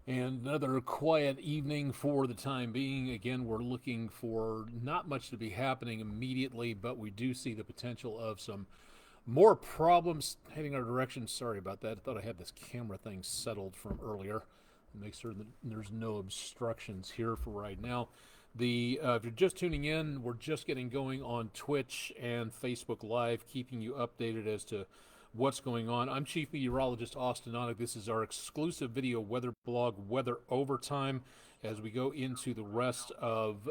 And another quiet evening for the time being. Again, we're looking for not much to be happening immediately, but we do see the potential of some more problems heading our direction. Sorry about that. I thought I had this camera thing settled from earlier. Make sure that there's no obstructions here for right now. If you're just tuning in, we're just getting going on Twitch and Facebook Live, keeping you updated as to what's going on. I'm Chief Meteorologist Austen Onek. This is our exclusive video weather blog, Weather Overtime, as we go into the rest of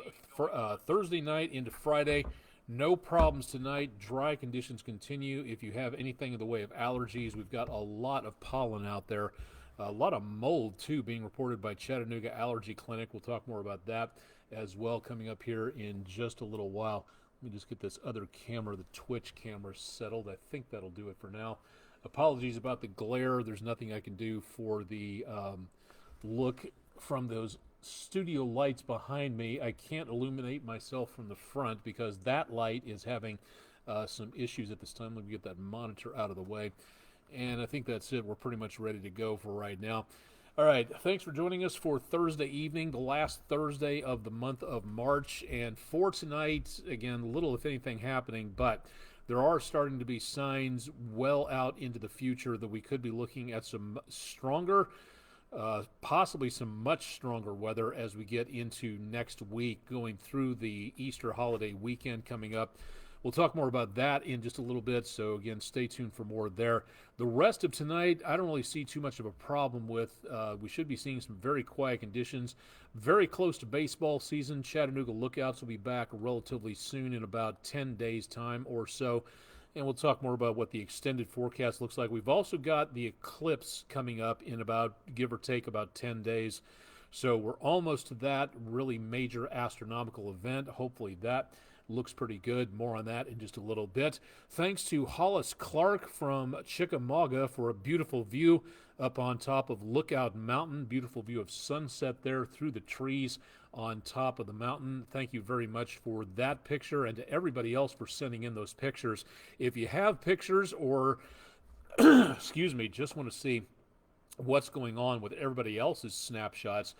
Thursday night into Friday. No problems tonight. Dry conditions continue. If you have anything in the way of allergies, we've got a lot of pollen out there. A lot of mold, too, being reported by Chattanooga Allergy Clinic. We'll talk more about that as well coming up here in just a little while. Let me just get this other camera, the Twitch camera, settled. I think that'll do it for now. Apologies about the glare. There's nothing I can do for the look from those studio lights behind me. I can't illuminate myself from the front because that light is having some issues at this time. Let me get that monitor out of the way. And I think that's it. We're pretty much ready to go for right now. All right, thanks for joining us for Thursday evening, the last Thursday of the month of March. And for tonight, again, little if anything happening, but there are starting to be signs well out into the future that we could be looking at some stronger, possibly some much stronger weather as we get into next week, going through the Easter holiday weekend coming up. We'll talk more about that in just a little bit, so again, stay tuned for more there. The rest of tonight, I don't really see too much of a problem with. We should be seeing some very quiet conditions, very close to baseball season. Chattanooga Lookouts will be back relatively soon in about 10 days' time or so, and we'll talk more about what the extended forecast looks like. We've also got the eclipse coming up in about, give or take, about 10 days. So we're almost to that really major astronomical event. Hopefully that looks pretty good. More on that in just a little bit. Thanks to Hollis Clark from Chickamauga for a beautiful view up on top of Lookout Mountain. Beautiful view of sunset there through the trees on top of the mountain. Thank you very much for that picture, and to everybody else for sending in those pictures. If you have pictures or, excuse me, just want to see what's going on with everybody else's snapshots,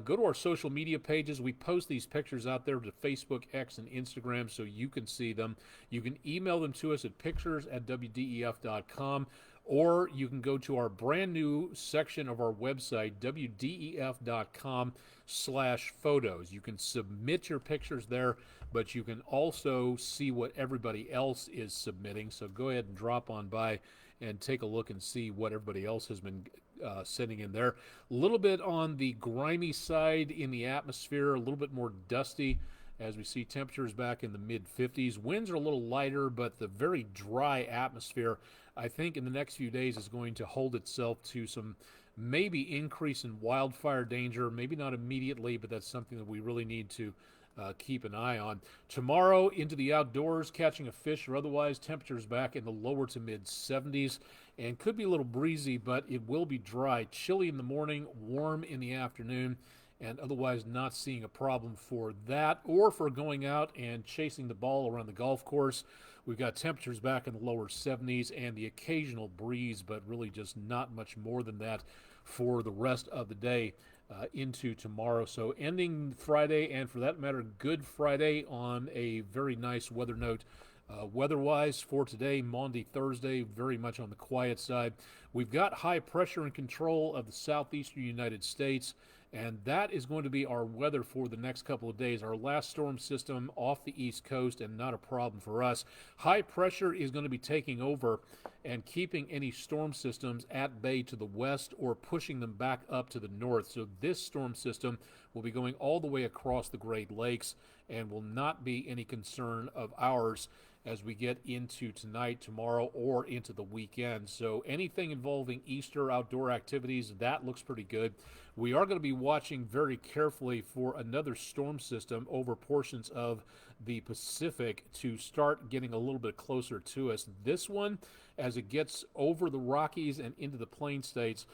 go to our social media pages. We post these pictures out there to Facebook, X, and Instagram so you can see them. You can email them to us at pictures@wdef.com, or you can go to our brand new section of our website, wdef.com/photos. You can submit your pictures there, but you can also see what everybody else is submitting. So go ahead and drop on by and take a look and see what everybody else has been sending in there. A little bit on the grimy side in the atmosphere, a little bit more dusty as we see temperatures back in the mid-50s. Winds are a little lighter, but the very dry atmosphere, I think in the next few days, is going to hold itself to some maybe increase in wildfire danger. Maybe not immediately, but that's something that we really need to keep an eye on. Tomorrow, into the outdoors, catching a fish or otherwise, temperatures back in the lower to mid-70s, and could be a little breezy, but it will be dry. Chilly in the morning, warm in the afternoon, and otherwise not seeing a problem for that or for going out and chasing the ball around the golf course. We've got temperatures back in the lower 70s and the occasional breeze, but really just not much more than that for the rest of the day. Into tomorrow. So ending Friday, and for that matter, Good Friday, on a very nice weather note. Weather-wise for today, Maundy Thursday, very much on the quiet side. We've got high pressure and control of the southeastern United States, and that is going to be our weather for the next couple of days. Our last storm system off the East Coast, and not a problem for us. High pressure is going to be taking over and keeping any storm systems at bay to the west or pushing them back up to the north. So this storm system will be going all the way across the Great Lakes and will not be any concern of ours as we get into tonight, tomorrow, or into the weekend. So anything involving Easter outdoor activities, that looks pretty good. We are going to be watching very carefully for another storm system over portions of the Pacific to start getting a little bit closer to us. This one, as it gets over the Rockies and into the Plain States,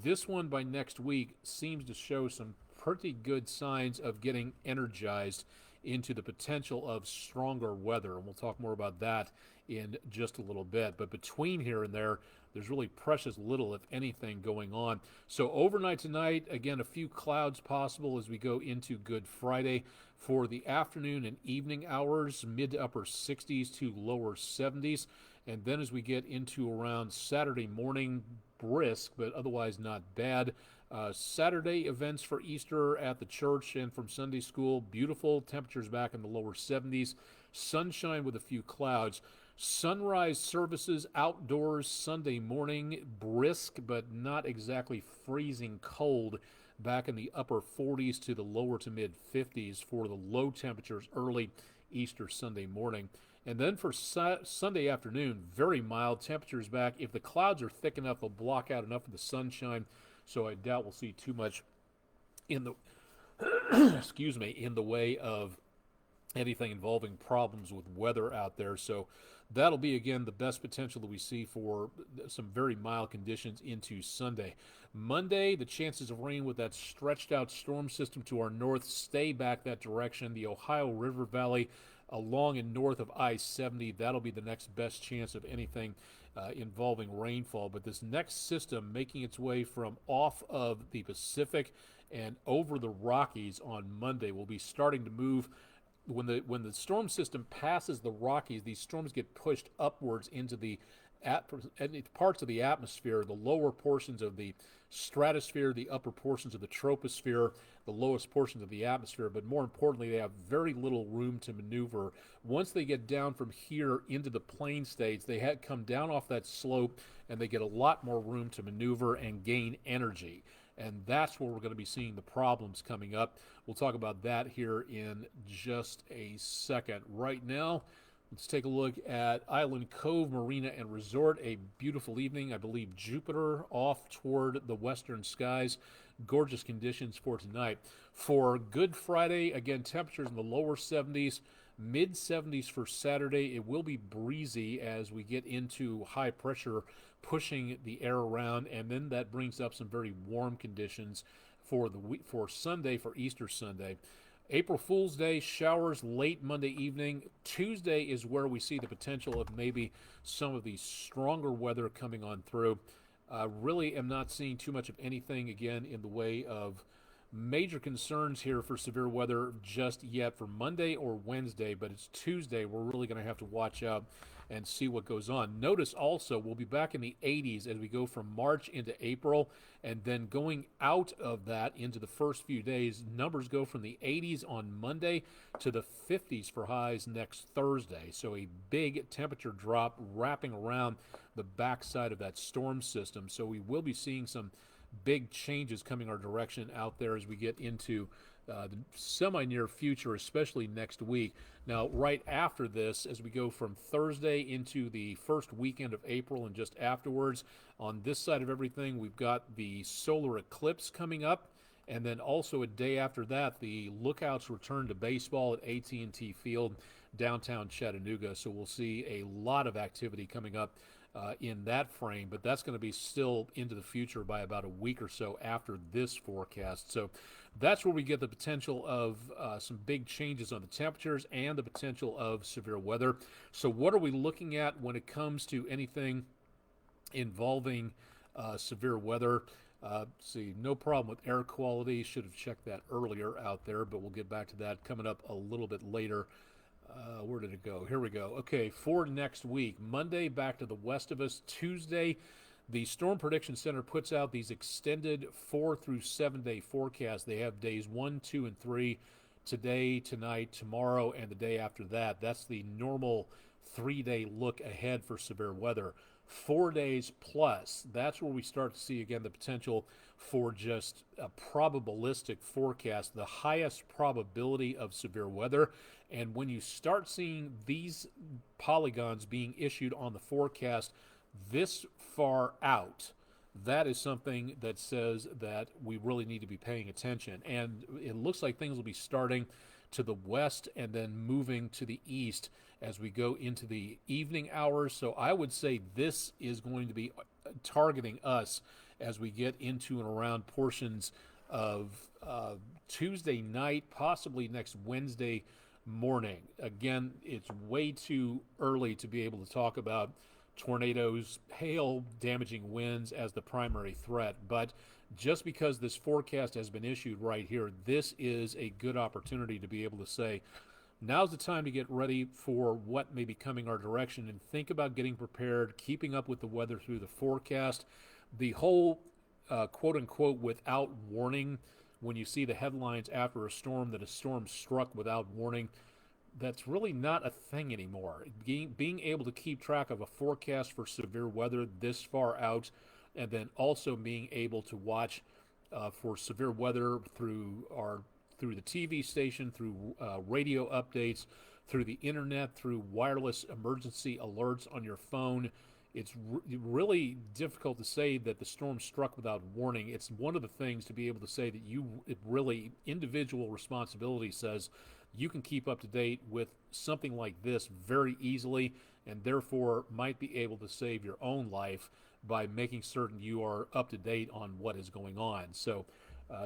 this one by next week seems to show some pretty good signs of getting energized into the potential of stronger weather, and we'll talk more about that in just a little bit. But between here and there, there's really precious little, if anything, going on. So overnight tonight, again, a few clouds possible as we go into Good Friday. For the afternoon and evening hours, mid to upper 60s to lower 70s. And then as we get into around Saturday morning, brisk, but otherwise not bad. Saturday events for Easter at the church and from Sunday school, beautiful. Temperatures back in the lower 70s. Sunshine with a few clouds. Sunrise services outdoors Sunday morning, brisk but not exactly freezing cold, back in the upper 40s to the lower to mid 50s for the low temperatures early Easter Sunday morning. And then for Sunday afternoon, very mild temperatures back. If the clouds are thick enough, they'll block out enough of the sunshine, so I doubt we'll see too much in the excuse me, in the way of anything involving problems with weather out there. So that'll be, again, the best potential that we see for some very mild conditions into Sunday. Monday, the chances of rain with that stretched out storm system to our north stay back that direction. The Ohio River Valley along and north of I-70, that'll be the next best chance of anything involving rainfall. But this next system making its way from off of the Pacific and over the Rockies on Monday will be starting to move. When the storm system passes the Rockies, these storms get pushed upwards into the parts of the atmosphere, the lower portions of the stratosphere, the upper portions of the troposphere, the lowest portions of the atmosphere. But more importantly, they have very little room to maneuver. Once they get down from here into the plain states, they had come down off that slope, and they get a lot more room to maneuver and gain energy. And that's where we're going to be seeing the problems coming up. We'll talk about that here in just a second. Right now, let's take a look at Island Cove Marina and Resort. A beautiful evening. I believe Jupiter off toward the western skies. Gorgeous conditions for tonight. For Good Friday, again, temperatures in the lower 70s, mid 70s for Saturday. It will be breezy as we get into high pressure pushing the air around, and then that brings up some very warm conditions for Sunday, for Easter Sunday. April Fool's Day, showers late Monday evening. Tuesday is where we see the potential of maybe some of the stronger weather coming on through. Really am not seeing too much of anything, again, in the way of major concerns here for severe weather just yet for Monday or Wednesday, but it's Tuesday we're really going to have to watch out and see what goes on. Notice also we'll be back in the 80s as we go from March into April, and then going out of that into the first few days, numbers go from the 80s on Monday to the 50s for highs next Thursday. So a big temperature drop wrapping around the backside of that storm system. So we will be seeing some big changes coming our direction out there as we get into the semi-near future, especially next week. Now, right after this, as we go from Thursday into the first weekend of April and just afterwards, on this side of everything, we've got the solar eclipse coming up, and then also a day after that, the Lookouts return to baseball at AT&T Field, downtown Chattanooga. So we'll see a lot of activity coming up in that frame, but that's going to be still into the future by about a week or so after this forecast. So that's where we get the potential of some big changes on the temperatures and the potential of severe weather. So what are we looking at when it comes to anything involving severe weather? See, no problem with air quality. Should have checked that earlier out there, but we'll get back to that coming up a little bit later. Where did it go? Here we go. Okay, for next week, Monday back to the west of us. Tuesday, the Storm Prediction Center puts out these extended 4 through 7 day forecasts. They have days 1, 2, and 3 today, tonight, tomorrow, and the day after that. That's the normal 3-day look ahead for severe weather. 4 days plus, that's where we start to see again the potential for just a probabilistic forecast, the highest probability of severe weather. And when you start seeing these polygons being issued on the forecast this far out, that is something that says that we really need to be paying attention. And it looks like things will be starting to the west and then moving to the east as we go into the evening hours. So I would say this is going to be targeting us as we get into and around portions of Tuesday night, possibly next Wednesday morning. Again, it's way too early to be able to talk about tornadoes, hail, damaging winds as the primary threat. But just because this forecast has been issued right here, this is a good opportunity to be able to say, now's the time to get ready for what may be coming our direction and think about getting prepared, keeping up with the weather through the forecast. The whole quote unquote without warning, when you see the headlines after a storm that a storm struck without warning, that's really not a thing anymore. Being able to keep track of a forecast for severe weather this far out, and then also being able to watch for severe weather through the TV station, through radio updates, through the internet, through wireless emergency alerts on your phone. It's really difficult to say that the storm struck without warning. It's one of the things to be able to say that individual responsibility says you can keep up to date with something like this very easily, and therefore might be able to save your own life by making certain you are up to date on what is going on. So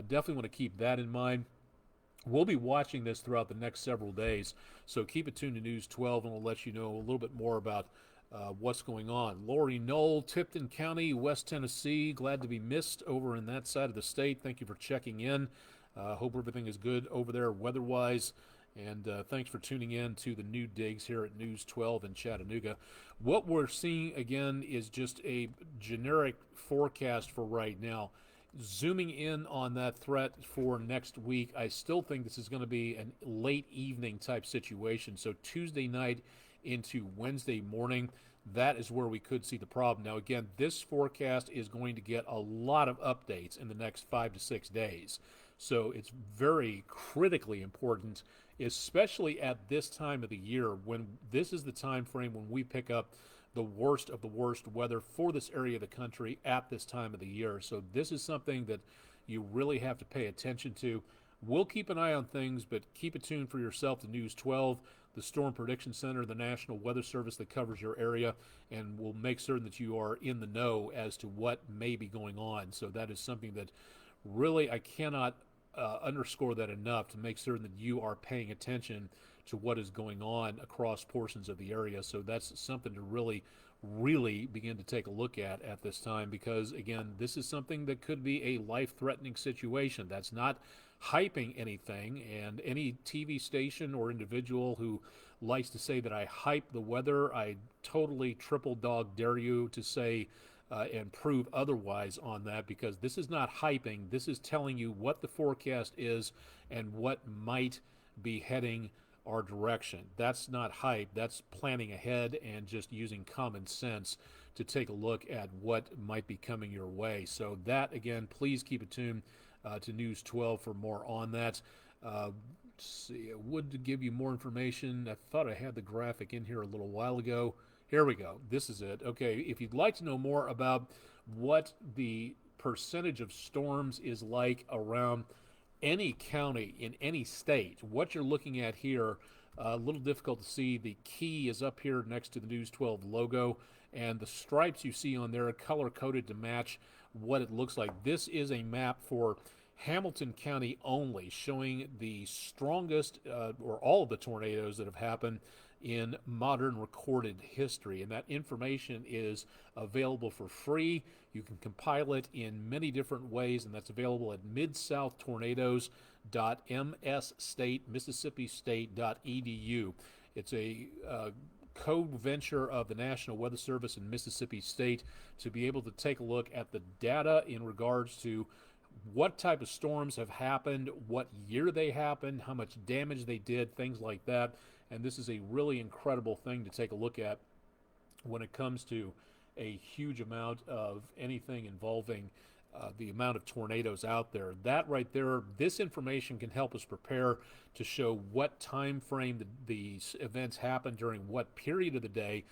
definitely want to keep that in mind. We'll be watching this throughout the next several days, so keep it tuned to News 12, and we'll let you know a little bit more about what's going on. Lori Knoll, Tipton County, West Tennessee. Glad to be missed over in that side of the state. Thank you for checking in. Hope everything is good over there weather-wise. And thanks for tuning in to the new digs here at News 12 in Chattanooga. What we're seeing, again, is just a generic forecast for right now. Zooming in on that threat for next week, I still think this is going to be a late evening type situation. So Tuesday night into Wednesday morning, that is where we could see the problem. Now, again, this forecast is going to get a lot of updates in the next 5 to 6 days. So it's very critically important, especially at this time of the year, when this is the time frame when we pick up the worst of the worst weather for this area of the country at this time of the year. So this is something that you really have to pay attention to. We'll keep an eye on things, but keep it tuned for yourself to News 12, the Storm Prediction Center, the National Weather Service that covers your area, and we'll make certain that you are in the know as to what may be going on. So that is something that really I cannot underscore that enough, to make certain that you are paying attention to what is going on across portions of the area. So that's something to really begin to take a look at this time, because again, this is something that could be a life-threatening situation. That's not hyping anything, and any TV station or individual who likes to say that I hype the weather, I totally triple dog dare you to say and prove otherwise on that, because this is not hyping. This is telling you what the forecast is and what might be heading our direction. That's not hype. That's planning ahead and just using common sense to take a look at what might be coming your way. So that, again, please keep it tuned to News 12 for more on that. Let's see, I would give you more information. I thought I had the graphic in here a little while ago. Here we go. This is it. Okay, if you'd like to know more about what the percentage of storms is like around any county in any state, what you're looking at here, a little difficult to see. The key is up here next to the News 12 logo, and the stripes you see on there are color-coded to match what it looks like. This is a map for Hamilton County only, showing the strongest or all of the tornadoes that have happened in modern recorded history, and that information is available for free. You can compile it in many different ways, and that's available at midsouthtornadoes.msstate.mississippistate.edu. It's a co-venture of the National Weather Service in Mississippi State to be able to take a look at the data in regards to what type of storms have happened, what year they happened, how much damage they did, things like that. And this is a really incredible thing to take a look at when it comes to a huge amount of anything involving the amount of tornadoes out there. That right there, this information can help us prepare to show what time frame these events happen, during what period of the day,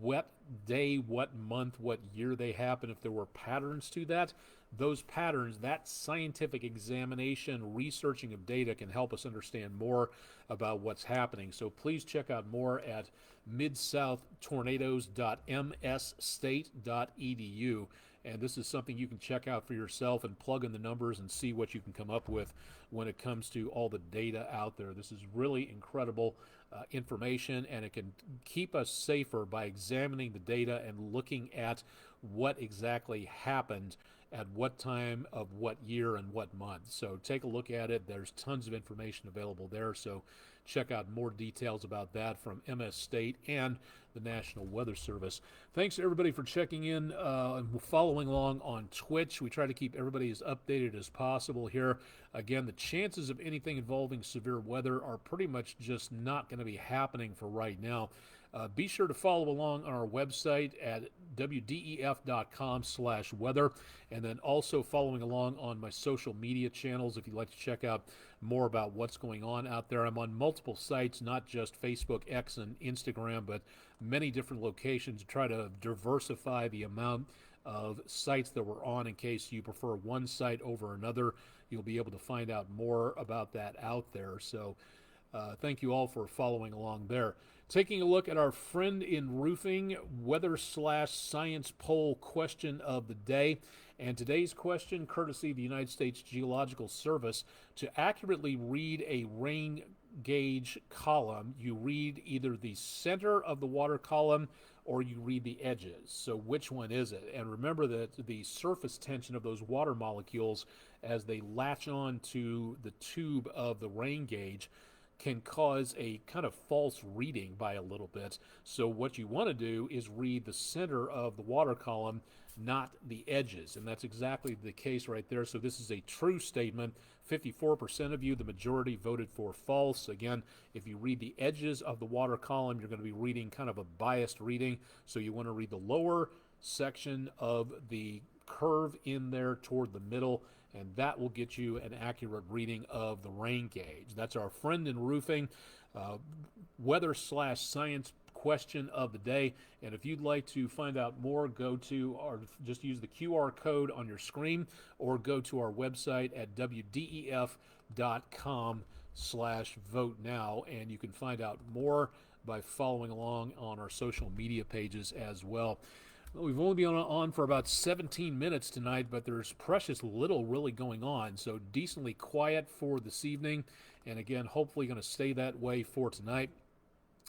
what day, what month, what year they happen. If there were patterns to that, those patterns, that scientific examination, researching of data can help us understand more about what's happening. So please check out more at midsouthtornadoes.msstate.edu. and this is something you can check out for yourself and plug in the numbers and see what you can come up with when it comes to all the data out there. This is really incredible information, and it can keep us safer by examining the data and looking at what exactly happened at what time of what year and what month. So take a look at it. There's tons of information available there. So check out more details about that from MS State and the National Weather Service. Thanks to everybody for checking in and following along on Twitch. We try to keep everybody as updated as possible here. Again, the chances of anything involving severe weather are pretty much just not going to be happening for right now. Be sure to follow along on our website at wdef.com/weather, and then also following along on my social media channels if you'd like to check out more about what's going on out there. I'm on multiple sites, not just Facebook, X, and Instagram, but many different locations to try to diversify the amount of sites that we're on in case you prefer one site over another. You'll be able to find out more about that out there. So thank you all for following along there. Taking a look at our friend in roofing weather/science poll question of the day. And today's question, courtesy of the United States Geological Service, to accurately read a rain gauge column, you read either the center of the water column or you read the edges. So which one is it? And remember that the surface tension of those water molecules as they latch on to the tube of the rain gauge can cause a kind of false reading by a little bit. So what you want to do is read the center of the water column, not the edges. And that's exactly the case right there. So this is a true statement. 54% of you, the majority, voted for false. Again, if you read the edges of the water column, you're going to be reading kind of a biased reading. So you want to read the lower section of the curve in there toward the middle, and that will get you an accurate reading of the rain gauge. That's our friend in roofing weather/science question of the day. And if you'd like to find out more, go to or just use the QR code on your screen or go to our website at wdef.com/vote now, and you can find out more by following along on our social media pages as well. We've only been on for about 17 minutes tonight, but there's precious little really going on. So decently quiet for this evening. And again, hopefully going to stay that way for tonight.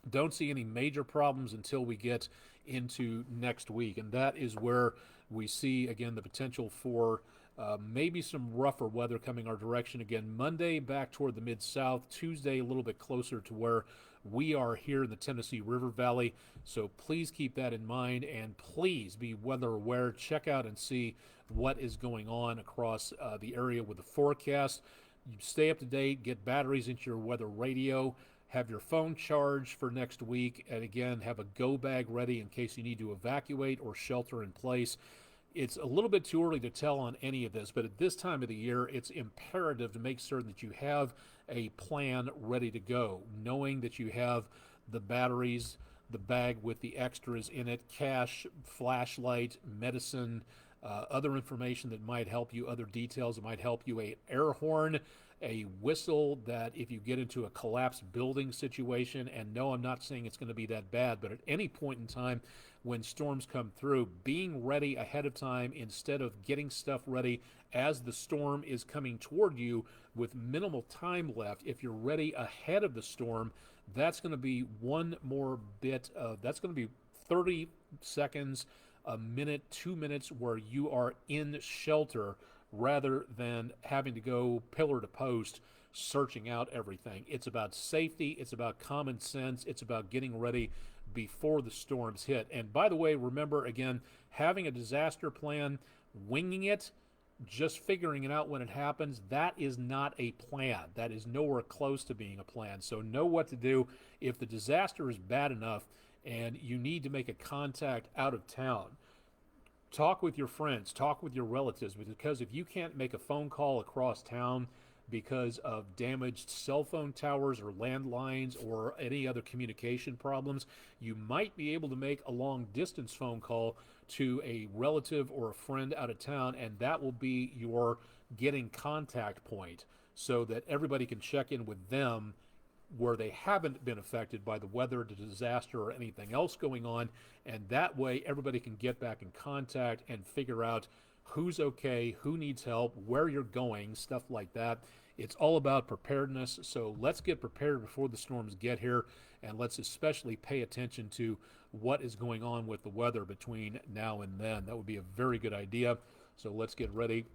Don't see any major problems until we get into next week. And that is where we see, again, the potential for maybe some rougher weather coming our direction. Again, Monday back toward the Mid-South. Tuesday a little bit closer to where we are here in the Tennessee River Valley. So please keep that in mind, and please be weather aware. Check out and see what is going on across the area with the forecast. You stay up to date, get batteries into your weather radio, have your phone charged for next week, and again, have a go bag ready in case you need to evacuate or shelter in place. It's a little bit too early to tell on any of this, but at this time of the year, it's imperative to make certain that you have a plan ready to go, knowing that you have the batteries, the bag with the extras in it, cash, flashlight, medicine, other information that might help you, other details that might help you, a air horn, a whistle that if you get into a collapsed building situation, and no, I'm not saying it's going to be that bad, but at any point in time when storms come through, being ready ahead of time instead of getting stuff ready as the storm is coming toward you with minimal time left. If you're ready ahead of the storm, that's going to be one more bit of, that's going to be 30 seconds, a minute, 2 minutes where you are in shelter rather than having to go pillar to post searching out everything. It's about safety, it's about common sense, it's about getting ready before the storms hit. And by the way, remember again, having a disaster plan, winging it, just figuring it out when it happens, that is not a plan. That is nowhere close to being a plan. So know what to do if the disaster is bad enough and you need to make a contact out of town. Talk with your friends, talk with your relatives, because if you can't make a phone call across town because of damaged cell phone towers or landlines or any other communication problems, you might be able to make a long distance phone call to a relative or a friend out of town, and that will be your getting contact point so that everybody can check in with them where they haven't been affected by the weather, the disaster, or anything else going on. And that way, everybody can get back in contact and figure out who's okay, who needs help, where you're going, stuff like that. It's all about preparedness. So let's get prepared before the storms get here. And let's especially pay attention to what is going on with the weather between now and then. That would be a very good idea. So let's get ready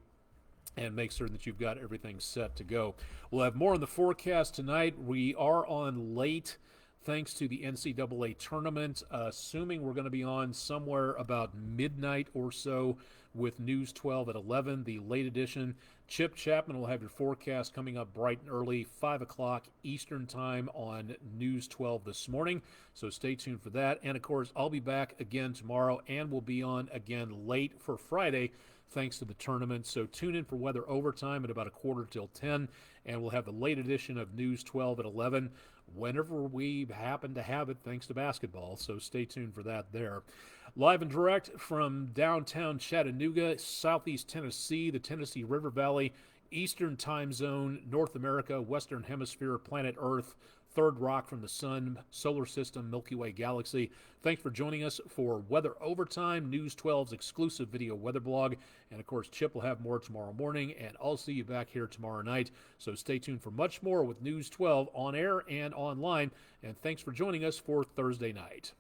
and make certain that you've got everything set to go. We'll have more on the forecast tonight. We are on late thanks to the NCAA tournament, assuming we're going to be on somewhere about midnight or so with News 12 at 11, the late edition. Chip Chapman will have your forecast coming up bright and early, 5 o'clock Eastern time on News 12 this morning. So stay tuned for that. And, of course, I'll be back again tomorrow, and we'll be on again late for Friday thanks to the tournament. So tune in for Weather Overtime at about 9:45 and we'll have the late edition of News 12 at 11 whenever we happen to have it, thanks to basketball. So stay tuned for that there. Live and direct from downtown Chattanooga, southeast Tennessee, the Tennessee River Valley, Eastern Time Zone, North America, Western Hemisphere, planet Earth, third rock from the sun, solar system, Milky Way galaxy. Thanks for joining us for Weather Overtime, News 12's exclusive video weather blog. And, of course, Chip will have more tomorrow morning, and I'll see you back here tomorrow night. So stay tuned for much more with News 12 on air and online. And thanks for joining us for Thursday night.